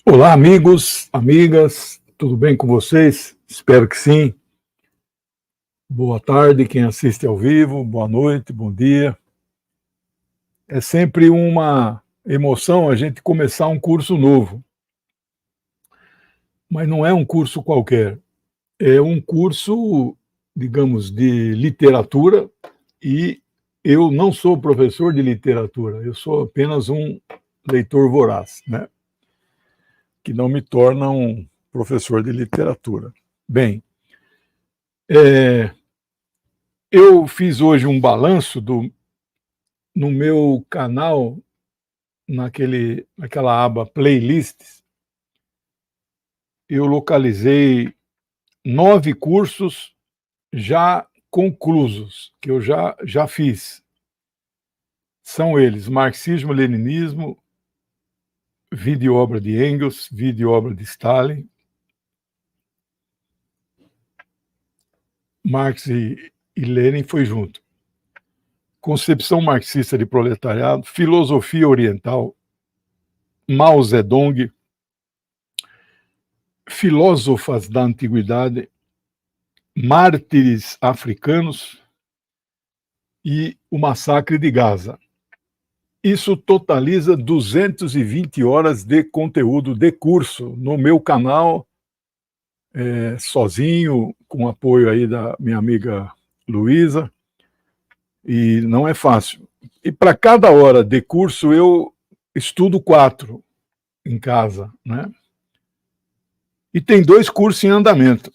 Olá, amigos, amigas, tudo bem com vocês? Espero que sim. Boa tarde, quem assiste ao vivo, boa noite, bom dia. É sempre uma emoção a gente começar um curso novo, mas não é um curso qualquer, é um curso, digamos, de literatura e eu não sou professor de literatura, eu sou apenas um leitor voraz, né? Que não me torna um professor de literatura. Bem, eu fiz hoje um balanço no meu canal, naquela aba playlists, eu localizei 9 cursos já conclusos, que eu já fiz. São eles: Marxismo-Leninismo, Vida e Obra de Engels, Vida e Obra de Stalin, Marx e Lenin foi junto. Concepção marxista de proletariado, Filosofia Oriental, Mao Zedong, Filósofas da Antiguidade, Mártires Africanos e o Massacre de Gaza. Isso totaliza 220 horas de conteúdo de curso no meu canal, sozinho, com apoio aí da minha amiga Luísa, e não é fácil. E para cada hora de curso eu estudo 4 em casa, né? E tem 2 cursos em andamento.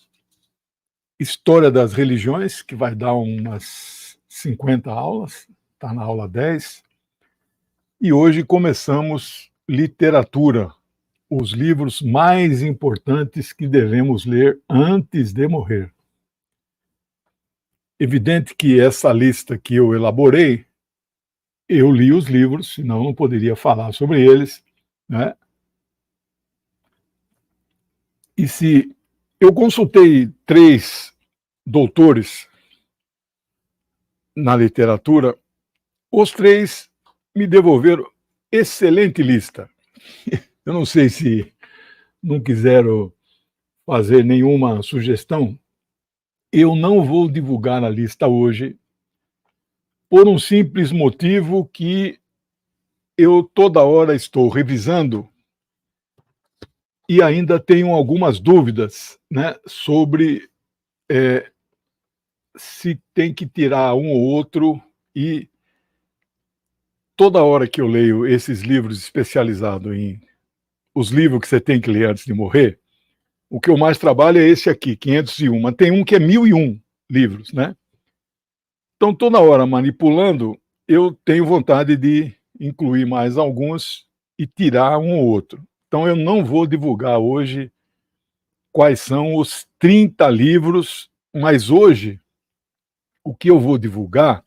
História das Religiões, que vai dar umas 50 aulas, está na aula 10. E hoje começamos literatura, os livros mais importantes que devemos ler antes de morrer. Evidente que essa lista que eu elaborei, eu li os livros, senão não poderia falar sobre eles, né? E se eu consultei 3 doutores na literatura, os 3 me devolveram excelente lista. Eu não sei se não quiseram fazer nenhuma sugestão. Eu não vou divulgar a lista hoje por um simples motivo que eu toda hora estou revisando e ainda tenho algumas dúvidas, né, sobre se tem que tirar um ou outro, e toda hora que eu leio esses livros especializados em os livros que você tem que ler antes de morrer, o que eu mais trabalho é esse aqui, 501, mas tem um que é 1001 livros, né? Então, toda hora manipulando, eu tenho vontade de incluir mais alguns e tirar um ou outro. Então, eu não vou divulgar hoje quais são os 30 livros, mas hoje o que eu vou divulgar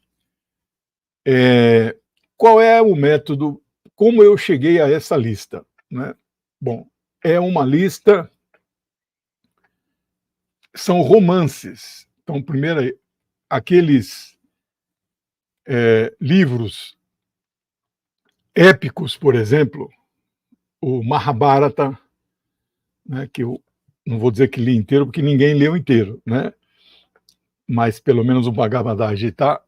é qual é o método, como eu cheguei a essa lista, né? Bom, é uma lista, são romances. Então, primeiro, aqueles livros épicos, por exemplo, o Mahabharata, né, que eu não vou dizer que li inteiro, porque ninguém leu inteiro, né? Mas pelo menos o Bhagavad Gita,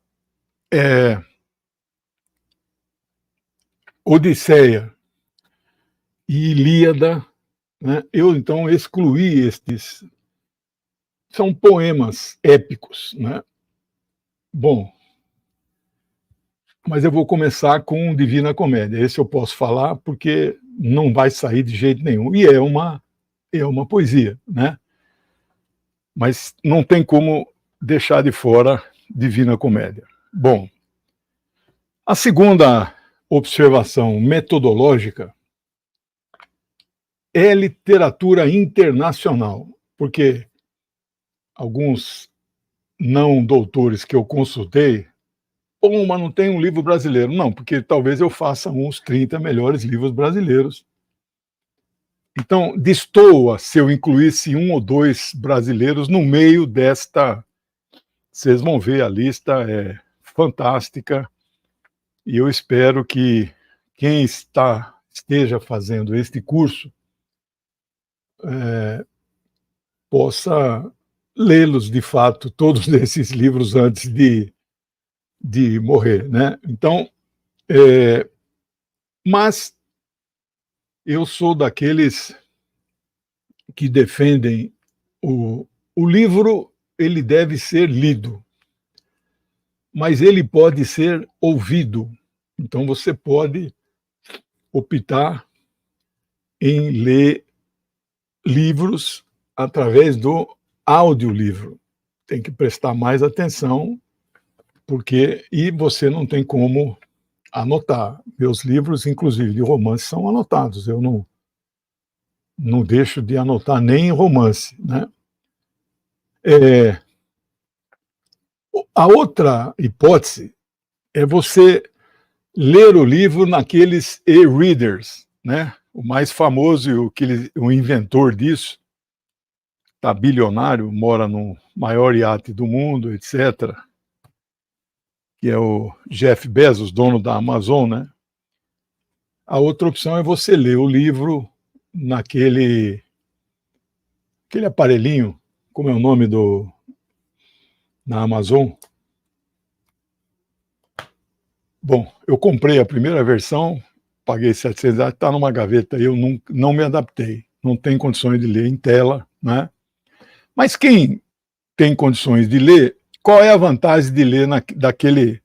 Odisseia e Ilíada, né? Eu então excluí estes, são poemas épicos, né? Bom, mas eu vou começar com Divina Comédia. Esse eu posso falar porque não vai sair de jeito nenhum. E é uma poesia, né? Mas não tem como deixar de fora Divina Comédia. Bom, a segunda observação metodológica é literatura internacional, porque alguns não doutores que eu consultei, mas não tem um livro brasileiro. Não, porque talvez eu faça uns 30 melhores livros brasileiros. Então, destoa se eu incluísse um ou 2 brasileiros no meio desta. Vocês vão ver, a lista é fantástica e eu espero que quem esteja fazendo este curso possa lê-los de fato, todos esses livros, antes de morrer, né? Então, mas eu sou daqueles que defendem o livro, ele deve ser lido, mas ele pode ser ouvido. Então você pode optar em ler livros através do audiolivro. Tem que prestar mais atenção, e você não tem como anotar. Meus livros, inclusive de romance, são anotados. Eu não deixo de anotar nem em romance, né? A outra hipótese é você ler o livro naqueles e-readers, né? O mais famoso e o inventor disso está bilionário, mora no maior iate do mundo, etc., que é o Jeff Bezos, dono da Amazon, né? A outra opção é você ler o livro naquele aparelhinho, como é o nome na Amazon? Bom, eu comprei a primeira versão, paguei R$700, está numa gaveta, eu não me adaptei, não tenho condições de ler em tela, né? Mas quem tem condições de ler, qual é a vantagem de ler daquele...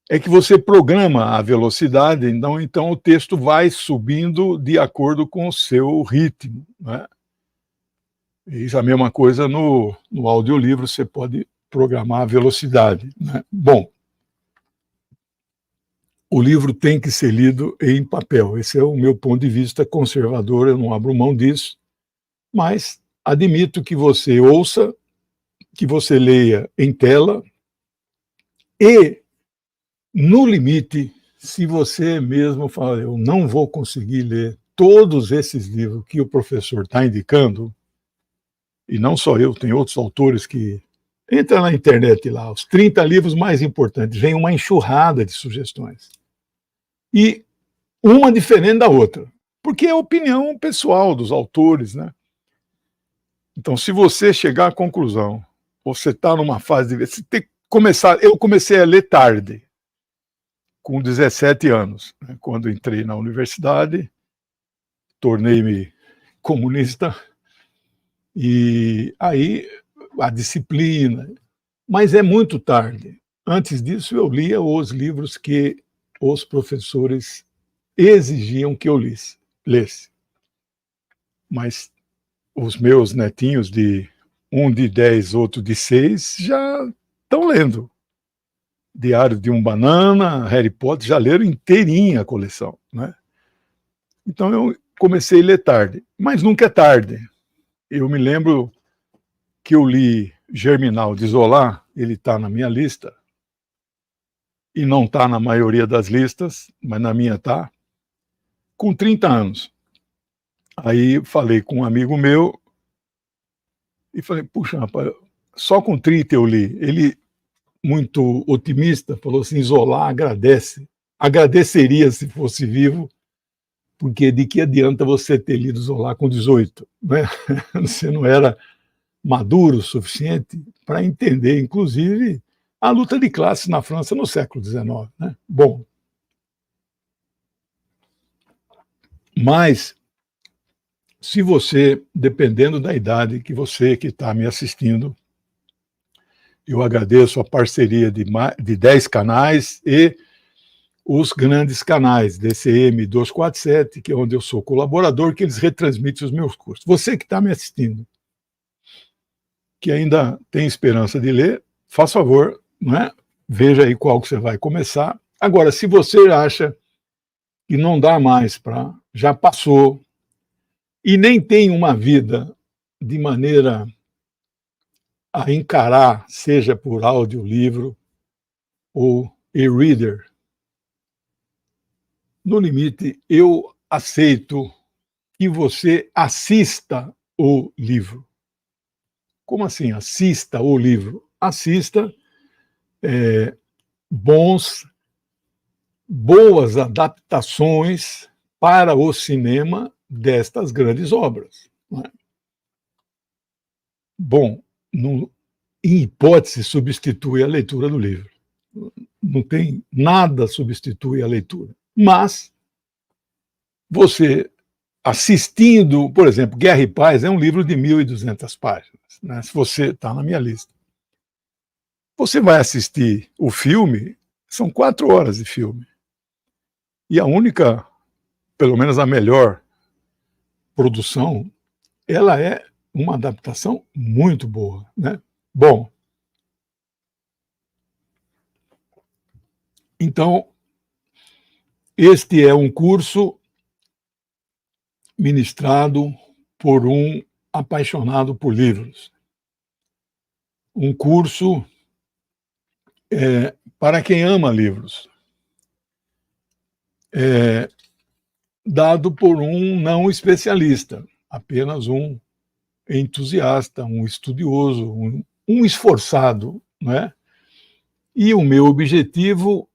É que você programa a velocidade, então o texto vai subindo de acordo com o seu ritmo, né? Isso é a mesma coisa no audiolivro, você pode programar a velocidade, né? Bom, o livro tem que ser lido em papel. Esse é o meu ponto de vista conservador, eu não abro mão disso, mas admito que você ouça, que você leia em tela e, no limite, se você mesmo fala, eu não vou conseguir ler todos esses livros que o professor está indicando, e não só eu, tem outros autores que... Entra na internet lá, os 30 livros mais importantes, vem uma enxurrada de sugestões. E uma diferente da outra, porque é a opinião pessoal dos autores, né? Então, se você chegar à conclusão, você está numa fase de... Você tem que começar... Eu comecei a ler tarde, com 17 anos, né? Quando entrei na universidade, tornei-me comunista, e aí a disciplina... Mas é muito tarde. Antes disso, eu lia os livros que os professores exigiam que eu lesse. Mas os meus netinhos, um de 10, outro de 6, já estão lendo. Diário de um Banana, Harry Potter, já leram inteirinha a coleção, né? Então eu comecei a ler tarde, mas nunca é tarde. Eu me lembro que eu li Germinal de Zola, ele está na minha lista, e não está na maioria das listas, mas na minha está, com 30 anos. Aí falei com um amigo meu, e falei, puxa, rapaz, só com 30 eu li. Ele, muito otimista, falou assim, Zola agradeceria se fosse vivo, porque de que adianta você ter lido Zola com 18, né? Você não era maduro o suficiente para entender, inclusive, a luta de classes na França no século XIX, né? Bom, mas se você, dependendo da idade que você que está me assistindo, eu agradeço a parceria de 10 canais e os grandes canais, DCM 247, que é onde eu sou colaborador, que eles retransmitem os meus cursos. Você que está me assistindo, que ainda tem esperança de ler, faz favor, não é? Veja aí qual que você vai começar. Agora, se você acha que não dá mais para... já passou, e nem tem uma vida de maneira a encarar, seja por audiolivro ou e-reader, no limite, eu aceito que você assista o livro. Como assim? Assista o livro. Assista boas adaptações para o cinema destas grandes obras, não é? Bom, não, em hipótese, substitui a leitura do livro. Não tem nada substitui a leitura. Mas você assistindo, por exemplo, Guerra e Paz é um livro de 1.200 páginas, né? Se você está na minha lista. Você vai assistir o filme, são 4 horas de filme. E a única, pelo menos a melhor produção, ela é uma adaptação muito boa, né? Bom, então, este é um curso ministrado por um apaixonado por livros. Um curso para quem ama livros. Dado por um não especialista, apenas um entusiasta, um estudioso, um esforçado, né? E o meu objetivo,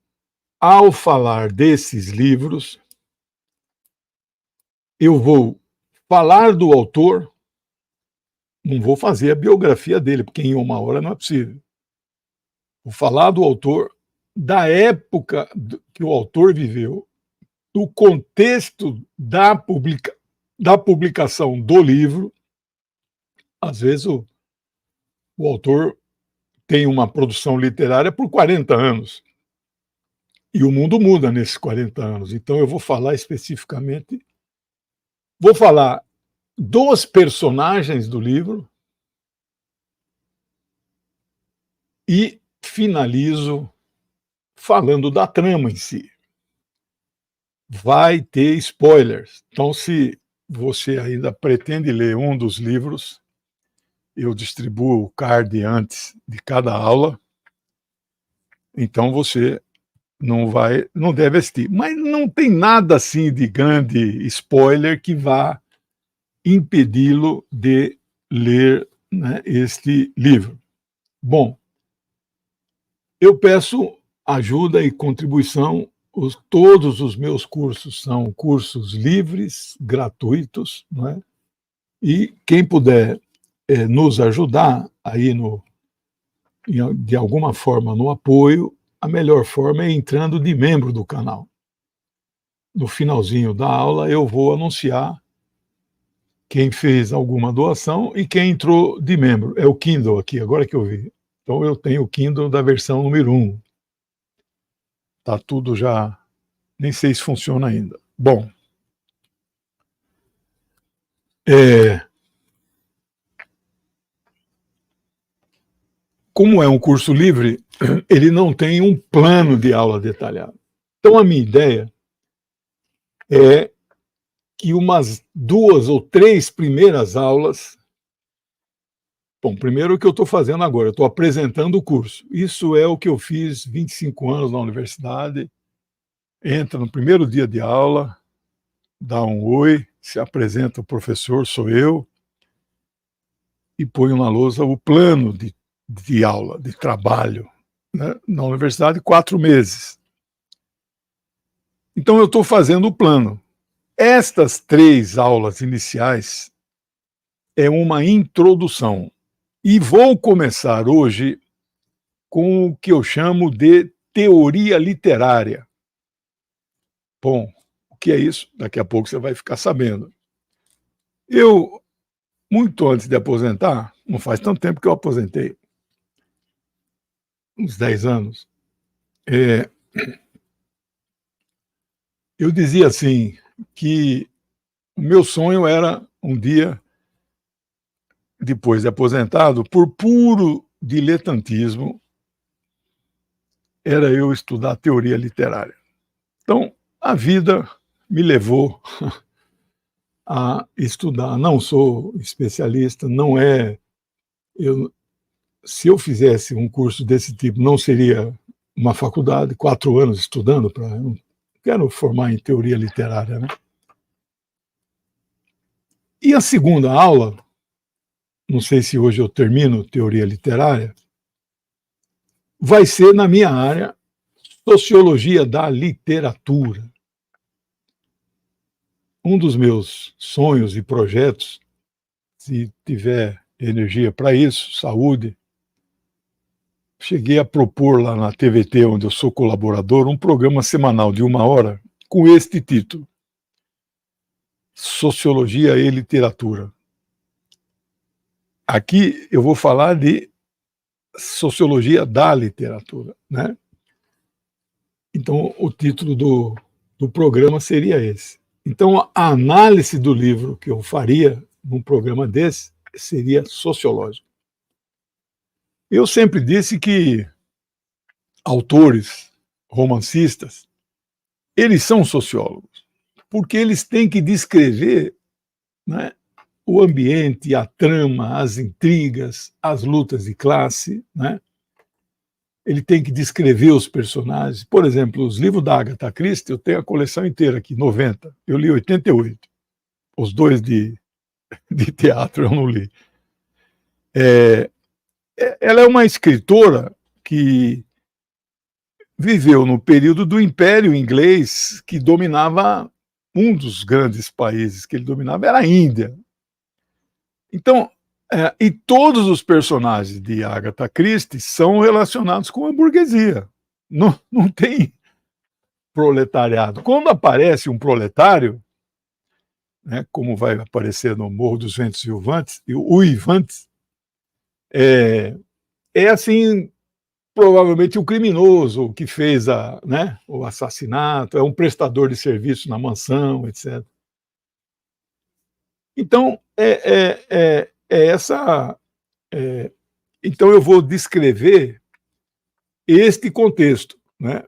ao falar desses livros, eu vou falar do autor, não vou fazer a biografia dele, porque em 1 hora não é possível. Vou falar do autor, da época que o autor viveu, do contexto da publicação do livro. Às vezes o autor tem uma produção literária por 40 anos. E o mundo muda nesses 40 anos. Então eu vou falar especificamente, vou falar dos personagens do livro e finalizo falando da trama em si. Vai ter spoilers. Então, se você ainda pretende ler um dos livros, eu distribuo o card antes de cada aula, então você não deve assistir. Mas não tem nada assim de grande spoiler que vá impedi-lo de ler, né, este livro. Bom, eu peço ajuda e contribuição. Todos os meus cursos são cursos livres, gratuitos, não é? E quem puder nos ajudar aí de alguma forma no apoio, a melhor forma é entrando de membro do canal. No finalzinho da aula eu vou anunciar quem fez alguma doação e quem entrou de membro. É o Kindle aqui, agora que eu vi. Então eu tenho o Kindle da versão número 1. Tá tudo já, nem sei se funciona ainda. Bom, como é um curso livre, ele não tem um plano de aula detalhado. Então a minha ideia é que umas 2 ou 3 primeiras aulas. Bom, primeiro o que eu estou fazendo agora, eu estou apresentando o curso. Isso é o que eu fiz 25 anos na universidade. Entra no primeiro dia de aula, dá um oi, se apresenta o professor, sou eu, e ponho na lousa o plano de aula, de trabalho, né? Na universidade, 4 meses. Então eu estou fazendo o plano. Estas 3 aulas iniciais é uma introdução. E vou começar hoje com o que eu chamo de teoria literária. Bom, o que é isso? Daqui a pouco você vai ficar sabendo. Eu, muito antes de aposentar, não faz tanto tempo que eu aposentei, uns 10 anos, eu dizia assim, que o meu sonho era, um dia, depois de aposentado, por puro diletantismo, era eu estudar teoria literária. Então, a vida me levou a estudar. Não sou especialista, não é... se eu fizesse um curso desse tipo, não seria uma faculdade, 4 anos estudando para... Eu quero formar em teoria literária, né? E a segunda aula, não sei se hoje eu termino teoria literária, vai ser na minha área, sociologia da literatura. Um dos meus sonhos e projetos, se tiver energia para isso, saúde. Cheguei a propor lá na TVT, onde eu sou colaborador, um programa semanal de 1 hora com este título: Sociologia e Literatura. Aqui eu vou falar de sociologia da literatura, né? Então, o título do programa seria esse. Então, a análise do livro que eu faria num programa desse seria sociológica. Eu sempre disse que autores, romancistas, eles são sociólogos, porque eles têm que descrever, né, o ambiente, a trama, as intrigas, as lutas de classe, né? Ele tem que descrever os personagens. Por exemplo, os livros da Agatha Christie, eu tenho a coleção inteira aqui, 90. Eu li 88. Os 2 de teatro eu não li. Ela é uma escritora que viveu no período do Império Inglês, que dominava um dos grandes países que ele dominava, era a Índia. Então, e todos os personagens de Agatha Christie são relacionados com a burguesia. Não tem proletariado. Quando aparece um proletário, né, como vai aparecer no Morro dos Ventos Uivantes, é assim, provavelmente o criminoso que fez o assassinato, é um prestador de serviço na mansão, etc. Então, essa. Então, eu vou descrever este contexto, né?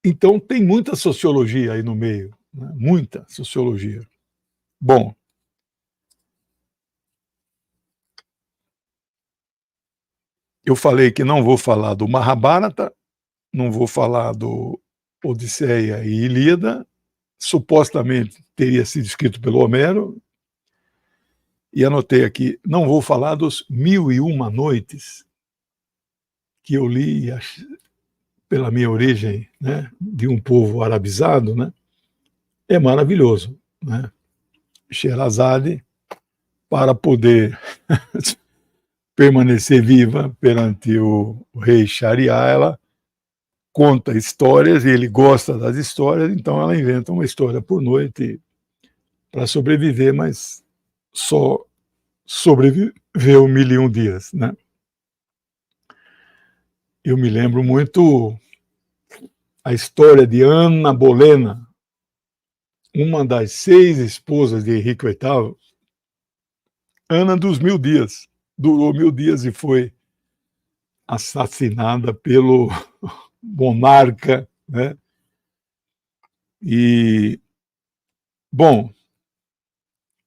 Então, tem muita sociologia aí no meio, né? Muita sociologia. Bom, eu falei que não vou falar do Mahabharata, não vou falar do Odisseia e Ilíada, supostamente teria sido escrito pelo Homero, e anotei aqui, não vou falar dos 1001 Noites, que eu li pela minha origem, né, de um povo arabizado, né, é maravilhoso, né? Sherazade, para poder permanecer viva perante o rei Shariar, ela conta histórias e ele gosta das histórias, então ela inventa uma história por noite para sobreviver, mas só sobreviveu 1001 dias, né? Eu me lembro muito a história de Ana Bolena, uma das 6 esposas de Henrique VIII, Ana dos 1000 dias, durou 1000 dias e foi assassinada pelo monarca, né? E, bom,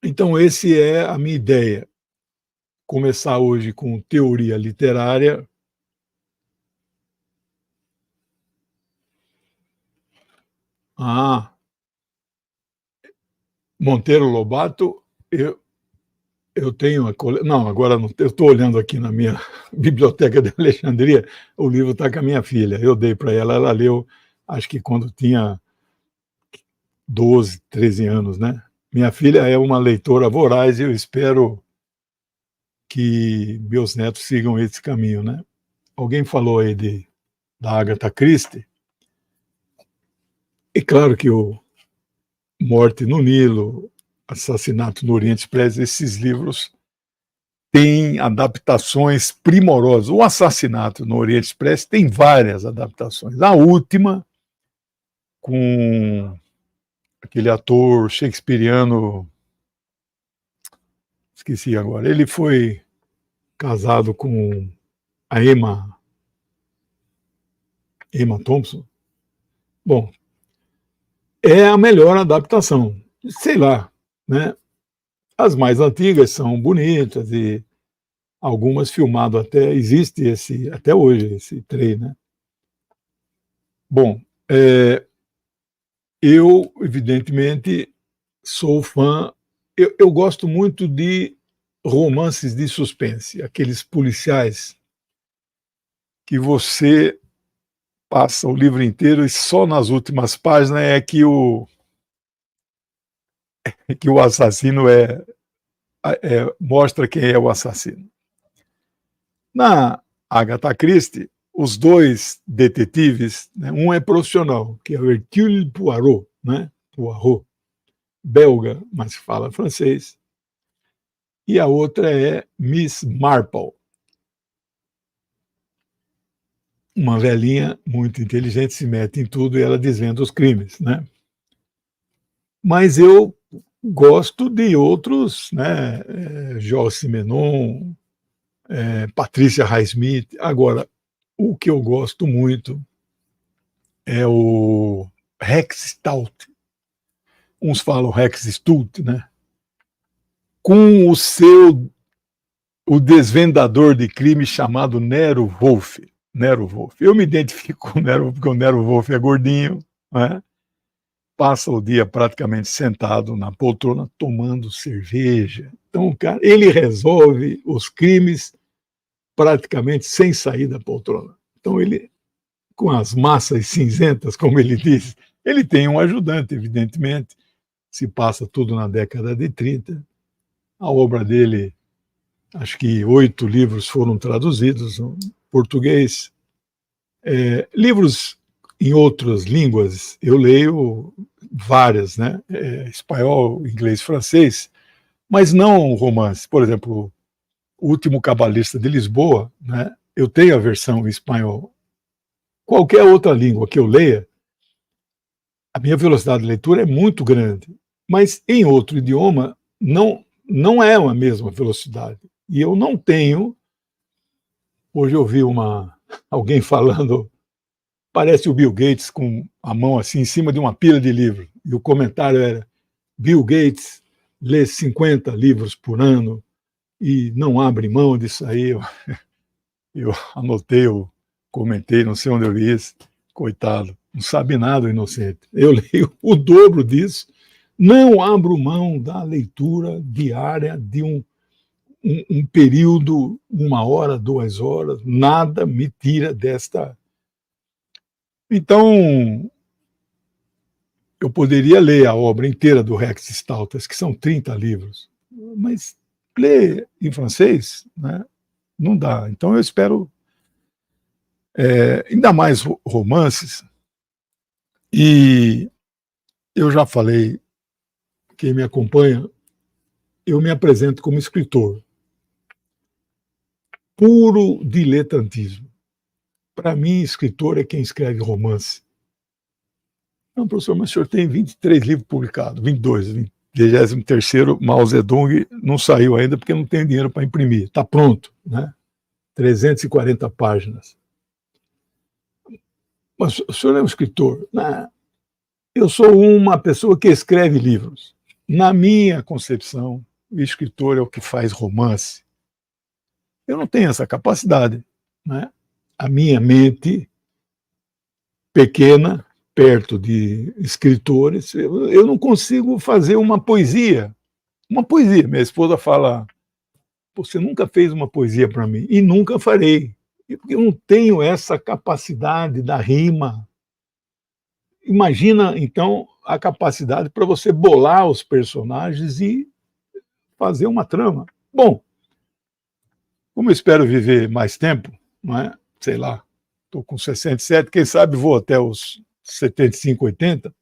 então esse é a minha ideia, começar hoje com teoria literária. Monteiro Lobato, eu tenho não, agora não, eu estou olhando aqui na minha biblioteca de Alexandria, o livro está com a minha filha, eu dei para ela, ela leu, acho que quando tinha 12, 13 anos, né? Minha filha é uma leitora voraz e eu espero que meus netos sigam esse caminho, né? Alguém falou aí da Agatha Christie, e claro que o Morte no Nilo, Assassinato no Oriente Expresso, esses livros têm adaptações primorosas. O Assassinato no Oriente Expresso tem várias adaptações. A última, com aquele ator shakespeariano, esqueci agora, ele foi casado com a Emma Thompson. Bom, é a melhor adaptação. Sei lá, né? As mais antigas são bonitas e algumas filmado até, existe até hoje esse trem, né? Bom, eu, evidentemente, sou fã, eu gosto muito de romances de suspense, aqueles policiais que você passa o livro inteiro e só nas últimas páginas é que o assassino é mostra quem é o assassino. Na Agatha Christie, os dois detetives, né, um é profissional, que é o Hercule Poirot, né, Poirot, belga, mas fala francês, e a outra é Miss Marple, uma velhinha muito inteligente, se mete em tudo e ela desvenda os crimes, né? Mas eu gosto de outros, né? Joyce Menon, Patricia Highsmith. Agora, o que eu gosto muito é o Rex Stout. Uns falam Rex Stout, né? Com o desvendador de crime chamado Nero Wolfe. Nero Wolfe. Eu me identifico com o Nero, porque o Nero Wolfe é gordinho, né? Passa o dia praticamente sentado na poltrona tomando cerveja. Então, cara, ele resolve os crimes praticamente sem sair da poltrona. Então, ele, com as massas cinzentas, como ele diz, ele tem um ajudante, evidentemente. Se passa tudo na década de 30. A obra dele, acho que 8 livros foram traduzidos em português. Livros em outras línguas, eu leio várias, né? Espanhol, inglês, francês, mas não romance. Por exemplo, O Último Cabalista de Lisboa, né? Eu tenho a versão em espanhol. Qualquer outra língua que eu leia, a minha velocidade de leitura é muito grande, mas em outro idioma não é a mesma velocidade. E eu não tenho. Hoje eu vi alguém falando, parece o Bill Gates com a mão assim em cima de uma pilha de livros. E o comentário era: Bill Gates lê 50 livros por ano e não abre mão disso aí. Eu anotei, eu comentei, não sei onde eu vi isso. Coitado, não sabe nada o inocente. Eu leio o dobro disso, não abro mão da leitura diária de um período, 1 hora, 2 horas, nada me tira desta. Então, eu poderia ler a obra inteira do Rex Stout, que são 30 livros, mas ler em francês, né, não dá. Então eu espero, ainda mais romances, e eu já falei, quem me acompanha, eu me apresento como escritor. Puro diletantismo. Para mim, escritor é quem escreve romance. Não, professor, mas o senhor tem 23 livros publicados, 22, 23º, Mao Zedong não saiu ainda porque não tem dinheiro para imprimir. Está pronto, né? 340 páginas. Mas o senhor é um escritor? Não, eu sou uma pessoa que escreve livros. Na minha concepção, o escritor é o que faz romance. Eu não tenho essa capacidade, né? A minha mente pequena, perto de escritores, eu não consigo fazer uma poesia. Uma poesia. Minha esposa fala: você nunca fez uma poesia para mim. E nunca farei. Porque eu não tenho essa capacidade da rima. Imagina, então, a capacidade para você bolar os personagens e fazer uma trama. Bom, como eu espero viver mais tempo, não é? Sei lá, estou com 67, quem sabe vou até os 75, 80,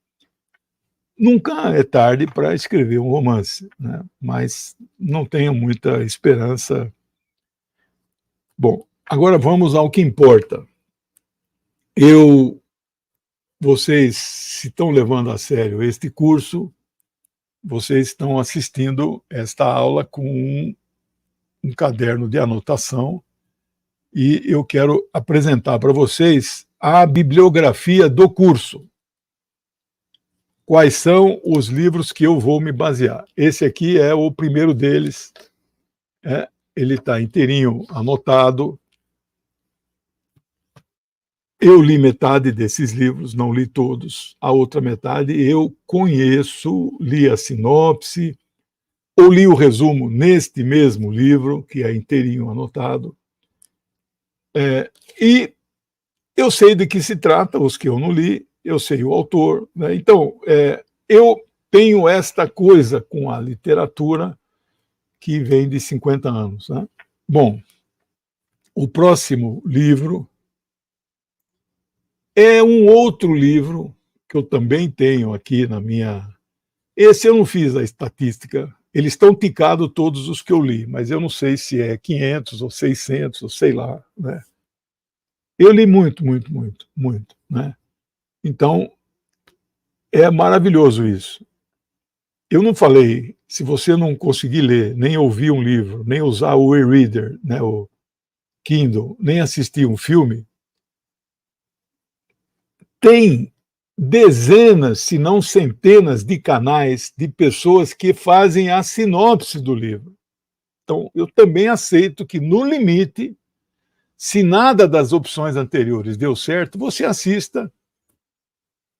nunca é tarde para escrever um romance, né? Mas não tenho muita esperança. Bom, agora vamos ao que importa. Vocês, se estão levando a sério este curso, vocês estão assistindo esta aula com um caderno de anotação e eu quero apresentar para vocês a bibliografia do curso. Quais são os livros que eu vou me basear? Esse aqui é o primeiro deles. Ele está inteirinho anotado. Eu li metade desses livros, não li todos. A outra metade eu conheço, li a sinopse, ou li o resumo neste mesmo livro, que é inteirinho anotado. E eu sei de que se trata, os que eu não li, eu sei o autor, né? Então, eu tenho esta coisa com a literatura que vem de 50 anos. Né? Bom, o próximo livro é um outro livro que eu também tenho aqui na minha... Esse eu não fiz a estatística, eles estão ticados todos os que eu li, mas eu não sei se é 500 ou 600, ou sei lá. Né? Eu li muito, muito, muito, muito. Né? Então, é maravilhoso isso. Eu não falei, se você não conseguir ler, nem ouvir um livro, nem usar o e-reader, né, o Kindle, nem assistir um filme, tem dezenas, se não centenas de canais de pessoas que fazem a sinopse do livro. Então, eu também aceito que, no limite, se nada das opções anteriores deu certo, você assista,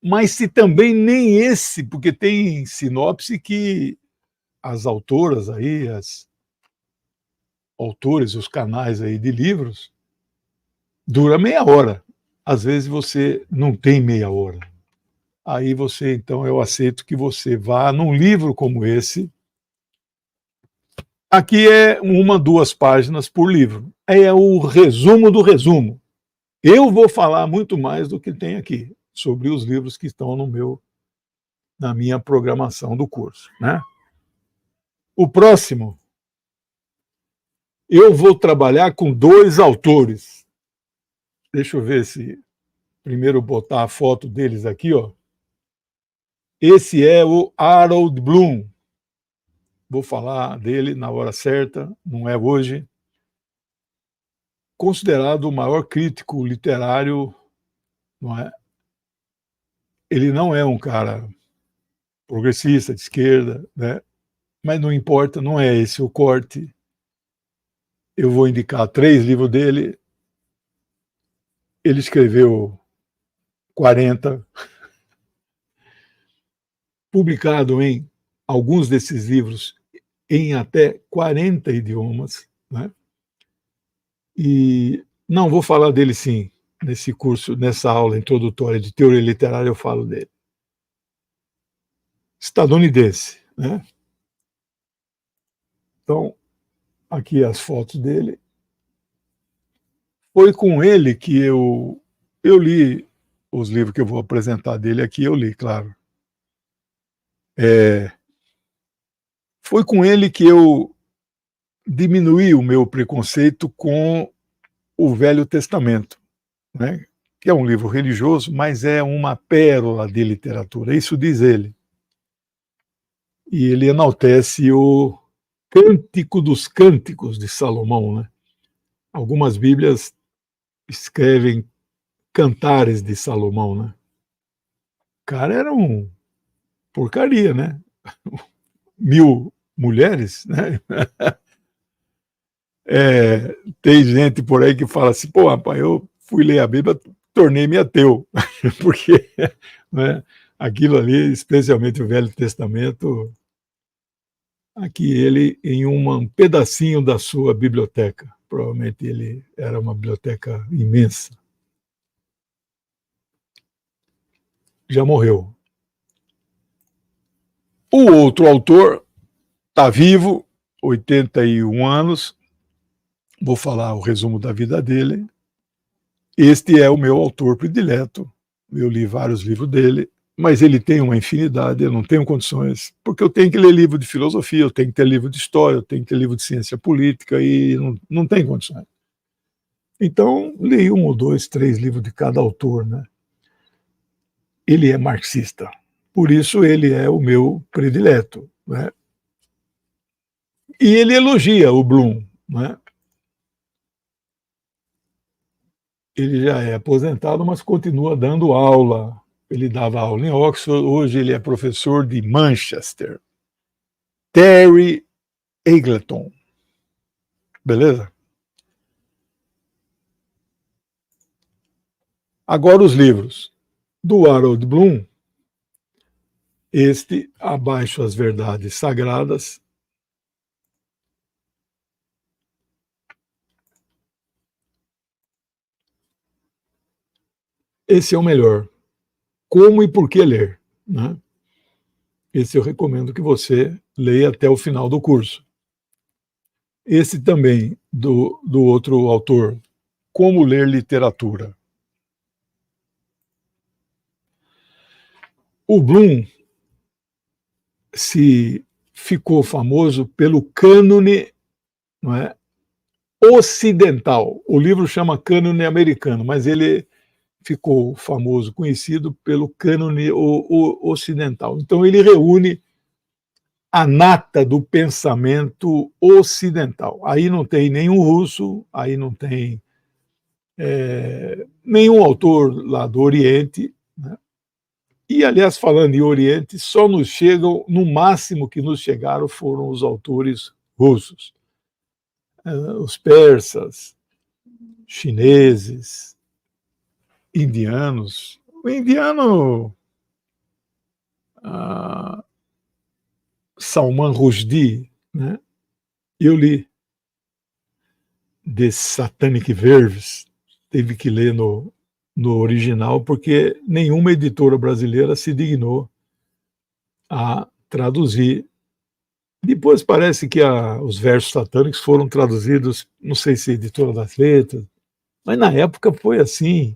mas se também nem esse, porque tem sinopse que as autoras aí, as autores, os canais aí de livros, dura meia hora. Às vezes você não tem meia hora. Aí você, então, eu aceito que você vá num livro como esse. Aqui é 1, 2 páginas por livro. É o resumo do resumo. Eu vou falar muito mais do que tem aqui, sobre os livros que estão na minha programação do curso. Né? O próximo, eu vou trabalhar com 2 autores. Deixa eu ver se primeiro botar a foto deles aqui, ó. Esse é o Harold Bloom. Vou falar dele na hora certa, não é hoje. Considerado o maior crítico literário, não é? Ele não é um cara progressista, de esquerda, né? Mas não importa, não é esse o corte. Eu vou indicar 3 livros dele. Ele escreveu 40, publicado em alguns desses livros em até 40 idiomas, né? E não, vou falar dele sim, nesse curso, nessa aula introdutória de teoria literária eu falo dele. Estadunidense, né? Então, aqui as fotos dele. Foi com ele que eu li os livros que eu vou apresentar dele aqui, eu li, claro. Foi com ele que eu diminuí o meu preconceito com o Velho Testamento, né? Que é um livro religioso, mas é uma pérola de literatura, isso diz ele. E ele enaltece o Cântico dos Cânticos de Salomão, né? Algumas bíblias escrevem Cantares de Salomão, né? O cara era um porcaria, né? 1000 mulheres, né? Tem gente por aí que fala assim, pô, rapaz, eu fui ler a Bíblia, tornei-me ateu, porque, né, aquilo ali, especialmente o Velho Testamento, aqui ele em um pedacinho da sua biblioteca, provavelmente ele era uma biblioteca imensa, já morreu. O outro autor está vivo, 81 anos, vou falar o resumo da vida dele. Este é o meu autor predileto, eu li vários livros dele, mas ele tem uma infinidade, eu não tenho condições, porque eu tenho que ler livro de filosofia, eu tenho que ter livro de história, eu tenho que ter livro de ciência política, e não tem condições. Então, li 1 ou 2, 3 livros de cada autor, né? Ele é marxista, por isso ele é o meu predileto, né? E ele elogia o Bloom, né? Ele já é aposentado, mas continua dando aula. Ele dava aula em Oxford, hoje ele é professor de Manchester. Terry Eagleton. Beleza? Agora os livros. Do Harold Bloom, este, Abaixo as Verdades Sagradas. Esse é o melhor. Como e por que ler, né? Esse eu recomendo que você leia até o final do curso. esse também, do outro autor, Como Ler Literatura. O Bloom ficou famoso pelo cânone, não é, ocidental. O livro chama Cânone Americano, mas ele ficou famoso, conhecido pelo cânone ocidental. Então ele reúne a nata do pensamento ocidental. Aí não tem nenhum russo, aí não tem nenhum autor lá do Oriente, né? E, aliás, falando em Oriente, só nos chegam, no máximo que nos chegaram foram os autores russos. Os persas, chineses, indianos. O indiano Salman Rushdie, né? Eu li The Satanic Verves, teve que ler no original, porque nenhuma editora brasileira se dignou a traduzir. Depois parece que os versos satânicos foram traduzidos, não sei se Editora das Letras, mas na época foi assim.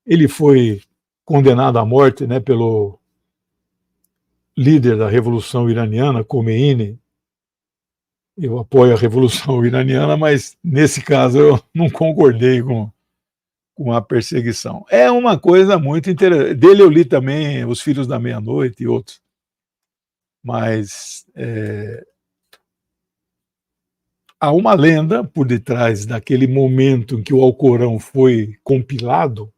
Ele foi condenado à morte, né, pelo líder da Revolução Iraniana, Khomeini. Eu apoio a Revolução Iraniana, mas nesse caso eu não concordei com a perseguição. É uma coisa muito interessante. Dele eu li também Os Filhos da Meia-Noite e outros. Mas há uma lenda por detrás daquele momento em que o Alcorão foi compilado,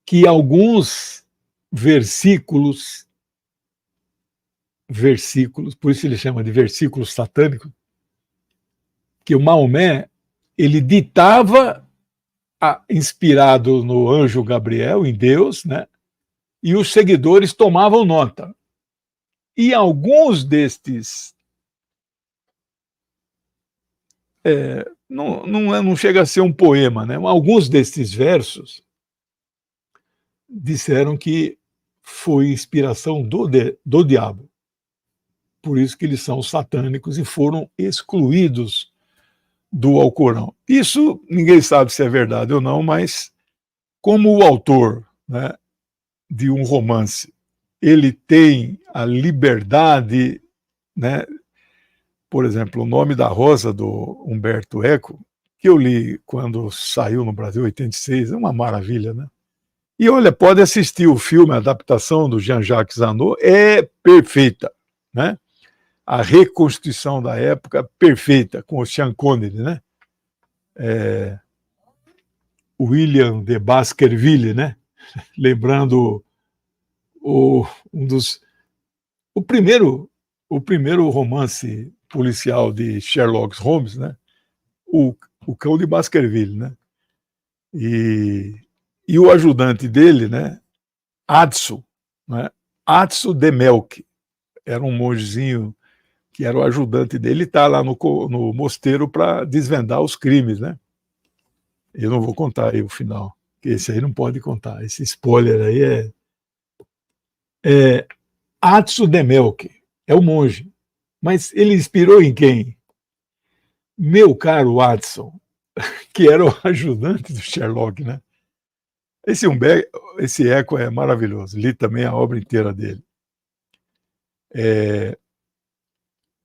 que alguns versículos, por isso ele chama de versículos satânicos, que o Maomé, ele ditava, inspirado no anjo Gabriel, em Deus, né? E os seguidores tomavam nota. E alguns destes não chega a ser um poema, né? Alguns destes versos disseram que foi inspiração do diabo. Por isso que eles são satânicos e foram excluídos do Alcorão. Isso ninguém sabe se é verdade ou não, mas como o autor, né, de um romance, ele tem a liberdade, né? Por exemplo, O Nome da Rosa, do Humberto Eco, que eu li quando saiu no Brasil, em 86, é uma maravilha, né? E olha, pode assistir o filme, a adaptação do Jean-Jacques Zanot, é perfeita, né? A reconstituição da época perfeita, com o Sean Connery, né? William de Baskerville, né? Lembrando o primeiro romance policial de Sherlock Holmes, né? O Cão de Baskerville, né? E o ajudante dele, né? Adso, né? Adso de Melk, era um mongezinho que era o ajudante dele, está lá no mosteiro para desvendar os crimes, né? Eu não vou contar aí o final, porque esse aí não pode contar, esse spoiler aí é Adso de Melk, é o monge. Mas ele inspirou em quem? Meu caro Watson, que era o ajudante do Sherlock, né? Esse Eco é maravilhoso, li também a obra inteira dele.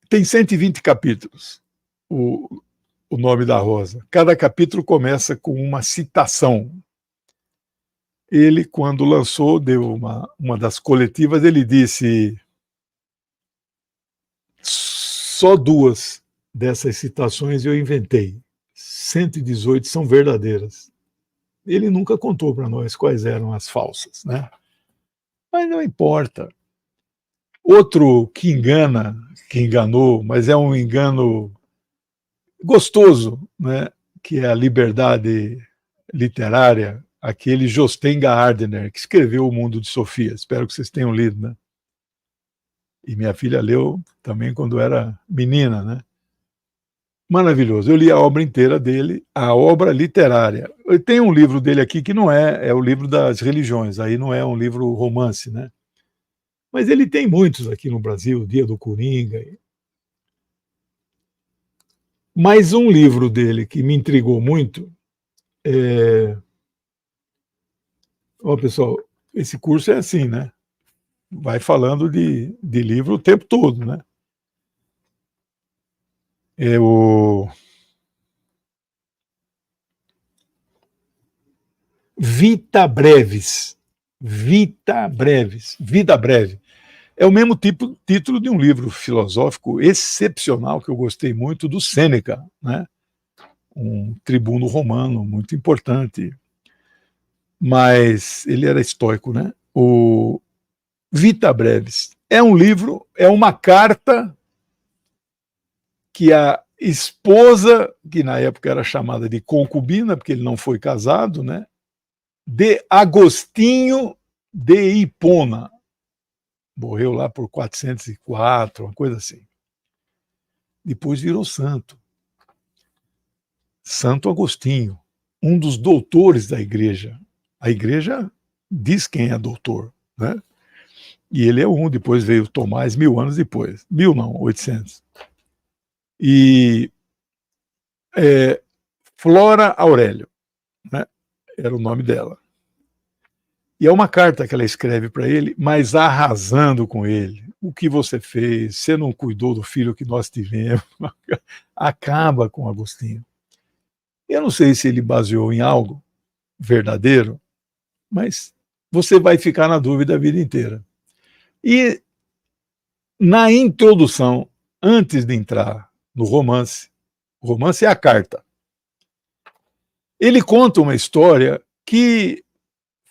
Tem 120 capítulos, o Nome da Rosa. Cada capítulo começa com uma citação. Ele, quando lançou, deu uma das coletivas, ele disse: só 2 dessas citações eu inventei. 118 são verdadeiras. Ele nunca contou para nós quais eram as falsas, né? Mas não importa. Outro que enganou, mas é um engano gostoso, né? Que é a liberdade literária, aquele Jostein Gaarder, que escreveu O Mundo de Sofia. Espero que vocês tenham lido, né? E minha filha leu também quando era menina, né? Maravilhoso. Eu li a obra inteira dele, a obra literária. Tem um livro dele aqui que não é o livro das religiões, aí não é um livro romance, né? Mas ele tem muitos aqui no Brasil, Dia do Coringa. Mas um livro dele que me intrigou muito é... Ó, pessoal, esse curso é assim, né? Vai falando de livro o tempo todo, né? É o Vita Brevis. Vita Brevis. Vida Breve. É o mesmo título de um livro filosófico excepcional que eu gostei muito, do Sêneca, né? Um tribuno romano muito importante, mas ele era estoico, né? O Vita Brevis é um livro, é uma carta que a esposa, que na época era chamada de concubina, porque ele não foi casado, né? De Agostinho de Hipona. Morreu lá por 404, uma coisa assim. Depois virou santo. Santo Agostinho, um dos doutores da igreja. A igreja diz quem é doutor, né? E ele é um, depois veio Tomás 1000 anos depois. 1000 não, 800. E Flora Aurélio, né? Era o nome dela. E é uma carta que ela escreve para ele, mas arrasando com ele. O que você fez? Você não cuidou do filho que nós tivemos? Acaba com Agostinho. Eu não sei se ele baseou em algo verdadeiro, mas você vai ficar na dúvida a vida inteira. E na introdução, antes de entrar no romance, o romance é a carta, ele conta uma história que,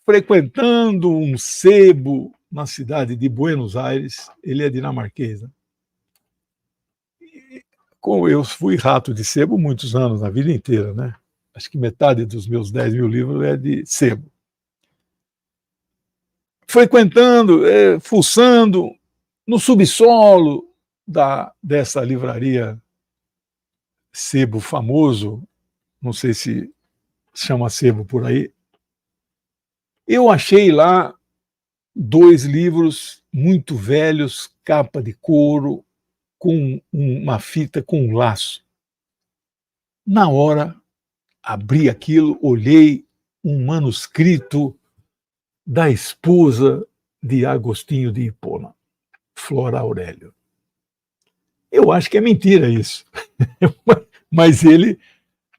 frequentando um sebo na cidade de Buenos Aires, ele é dinamarquês, né? Como eu fui rato de sebo muitos anos, na vida inteira, né? Acho que metade dos meus 10.000 livros é de sebo. Frequentando, fuçando no subsolo dessa livraria sebo famoso, não sei se chama sebo por aí, eu achei lá 2 livros muito velhos, capa de couro, com uma fita com um laço. Na hora, abri aquilo, olhei um manuscrito da esposa de Agostinho de Hipona, Flora Aurélio. Eu acho que é mentira isso, mas ele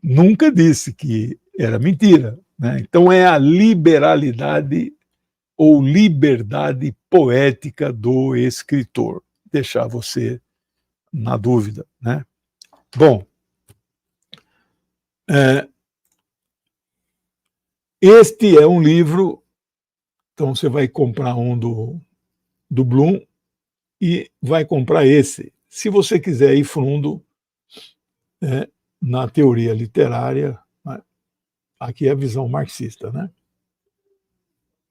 nunca disse que era mentira, né? Então é a liberalidade ou liberdade poética do escritor, deixar você na dúvida, né? Bom, este é um livro, então você vai comprar um do Bloom e vai comprar esse. Se você quiser ir fundo na teoria literária, né? Aqui é a visão marxista, né?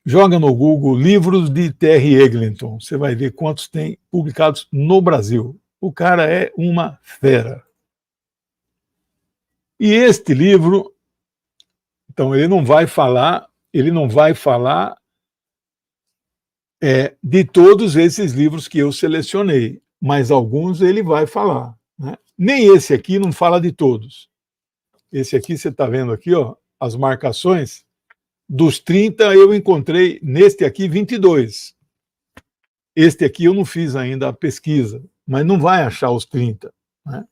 Joga no Google livros de Terry Eglinton, você vai ver quantos tem publicados no Brasil. O cara é uma fera. E este livro, então ele não vai falar de todos esses livros que eu selecionei, mas alguns ele vai falar, né? Nem esse aqui não fala de todos. Esse aqui você está vendo aqui, ó, as marcações. Dos 30 eu encontrei neste aqui 22. Este aqui eu não fiz ainda a pesquisa, mas não vai achar os 30, né?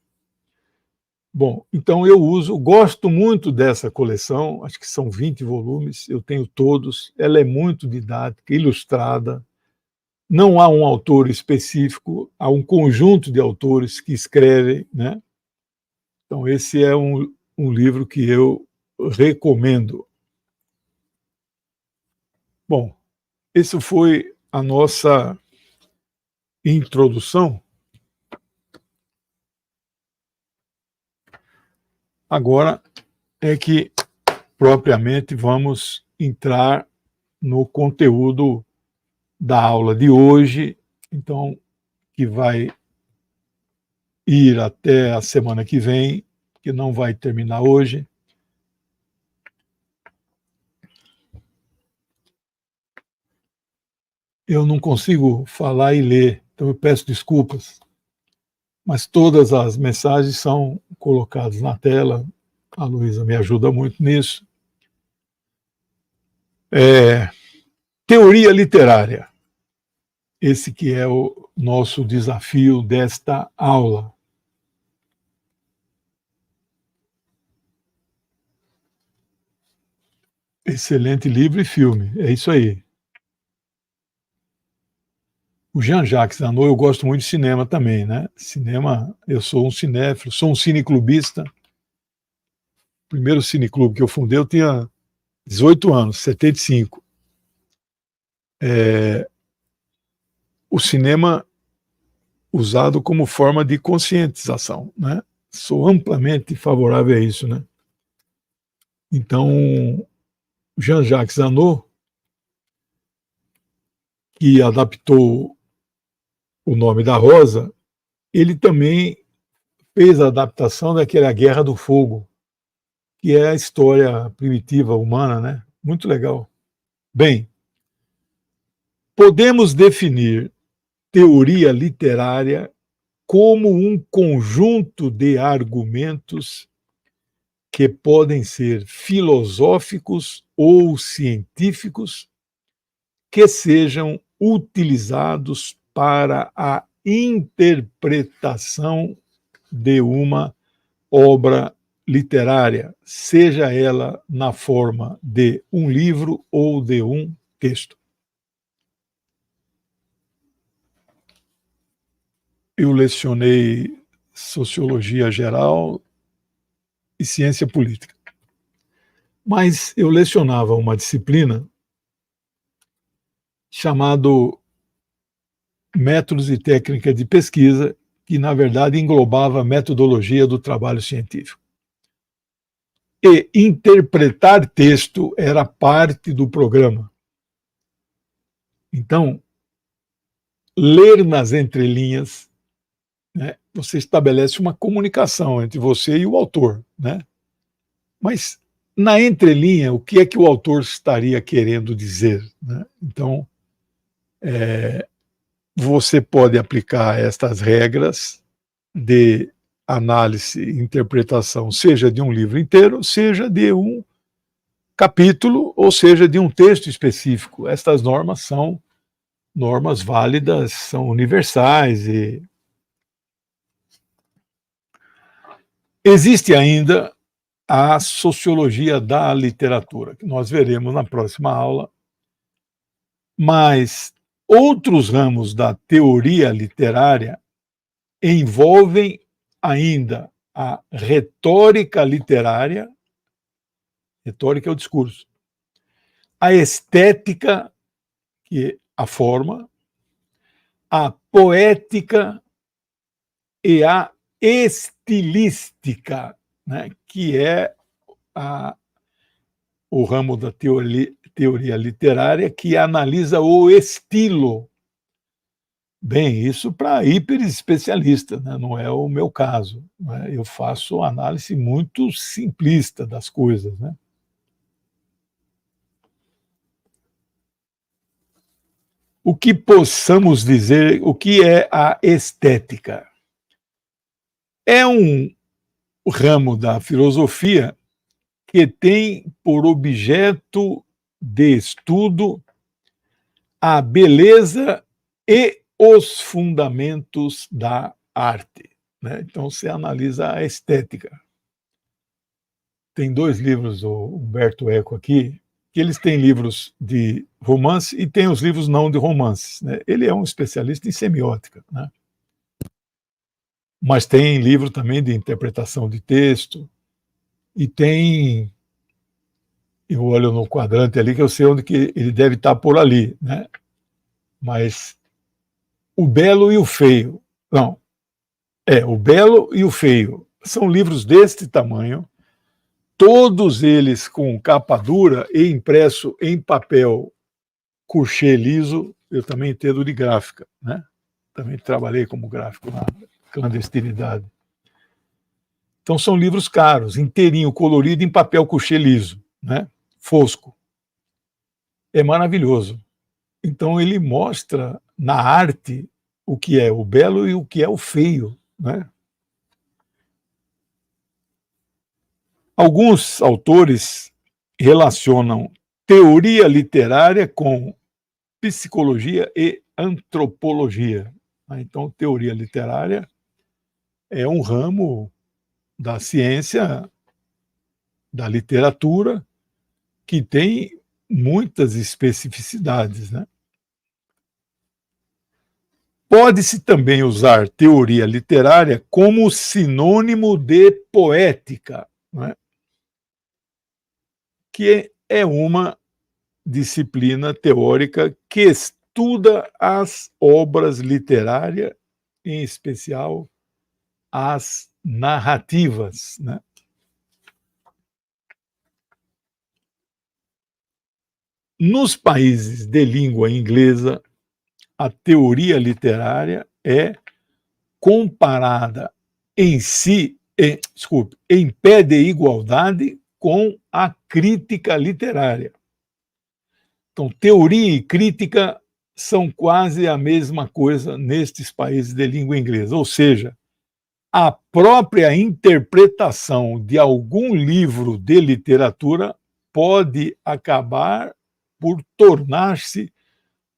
Bom, então eu gosto muito dessa coleção, acho que são 20 volumes, eu tenho todos, ela é muito didática, ilustrada, não há um autor específico, há um conjunto de autores que escrevem, né? Então esse é um livro que eu recomendo. Bom, essa foi a nossa introdução. Agora é que propriamente vamos entrar no conteúdo da aula de hoje, então, que vai ir até a semana que vem, que não vai terminar hoje. Eu não consigo falar e ler, então eu peço desculpas. mas todas as mensagens são colocadas na tela. A Luísa me ajuda muito nisso. Teoria literária. Esse que é o nosso desafio desta aula. Excelente livro e filme, é isso aí. O Jean-Jacques Annaud, eu gosto muito de cinema também, né? Cinema, eu sou um cinéfilo, sou um cineclubista. O primeiro cineclube que eu fundei, eu tinha 18 anos, 75. O cinema usado como forma de conscientização, né? Sou amplamente favorável a isso, né? Então, Jean-Jacques Annaud, que adaptou O Nome da Rosa, ele também fez a adaptação daquela Guerra do Fogo, que é a história primitiva humana, né? Muito legal. Bem, podemos definir teoria literária como um conjunto de argumentos que podem ser filosóficos ou científicos que sejam utilizados para a interpretação de uma obra literária, seja ela na forma de um livro ou de um texto. Eu lecionei sociologia geral e ciência política, mas eu lecionava uma disciplina chamado Métodos e Técnica de Pesquisa, que na verdade englobava a metodologia do trabalho científico. E interpretar texto era parte do programa. Então, ler nas entrelinhas, né, você estabelece uma comunicação entre você e o autor, né? Mas na entrelinha, o que é que o autor estaria querendo dizer, né? Então, você pode aplicar estas regras de análise e interpretação, seja de um livro inteiro, seja de um capítulo, ou seja de um texto específico. Estas normas são normas válidas, são universais e existe ainda a sociologia da literatura, que nós veremos na próxima aula, mas outros ramos da teoria literária envolvem ainda a retórica literária, retórica é o discurso, a estética, que é a forma, a poética e a estilística, né, que é o ramo da teoria literária que analisa o estilo. Bem, isso para hiper especialista, né? Não é o meu caso, né? Eu faço análise muito simplista das coisas, né? O que possamos dizer, o que é a estética? É um ramo da filosofia que tem por objeto de estudo a beleza e os fundamentos da arte, né? Então, você analisa a estética. Tem 2 livros do Humberto Eco aqui, que eles têm livros de romance e tem os livros não de romances, né? Ele é um especialista em semiótica, né? Mas tem livro também de interpretação de texto e tem, eu olho no quadrante ali que eu sei onde que ele deve estar por ali, né? Mas O Belo e o Feio, não, O Belo e o Feio, são livros deste tamanho, todos eles com capa dura e impresso em papel couché liso. Eu também entendo de gráfica, né? Também trabalhei como gráfico na clandestinidade. Então são livros caros, inteirinho, colorido em papel couché liso, né? Fosco. É maravilhoso. Então ele mostra na arte o que é o belo e o que é o feio, né? Alguns autores relacionam teoria literária com psicologia e antropologia. Então, teoria literária é um ramo da ciência, da literatura, que tem muitas especificidades, né? Pode-se também usar teoria literária como sinônimo de poética, né? Que é uma disciplina teórica que estuda as obras literárias, em especial as narrativas, né? Nos países de língua inglesa, a teoria literária é comparada em pé de igualdade com a crítica literária. Então, teoria e crítica são quase a mesma coisa nestes países de língua inglesa, ou seja, a própria interpretação de algum livro de literatura pode acabar por tornar-se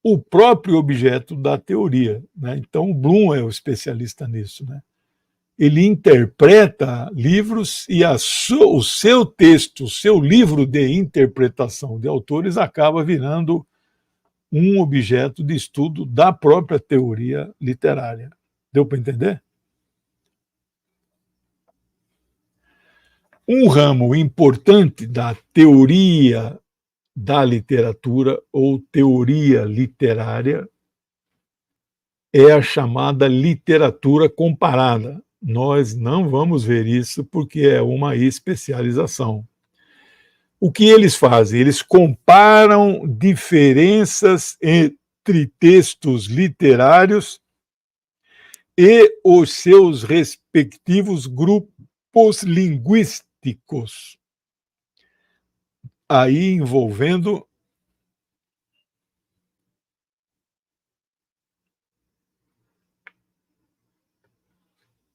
o próprio objeto da teoria, né? Então, o Bloom é o especialista nisso, né? Ele interpreta livros e o seu texto, o seu livro de interpretação de autores acaba virando um objeto de estudo da própria teoria literária. Deu para entender? Um ramo importante da teoria da literatura ou teoria literária é a chamada literatura comparada. Nós não vamos ver isso porque é uma especialização. O que eles fazem? Eles comparam diferenças entre textos literários e os seus respectivos grupos linguísticos, aí envolvendo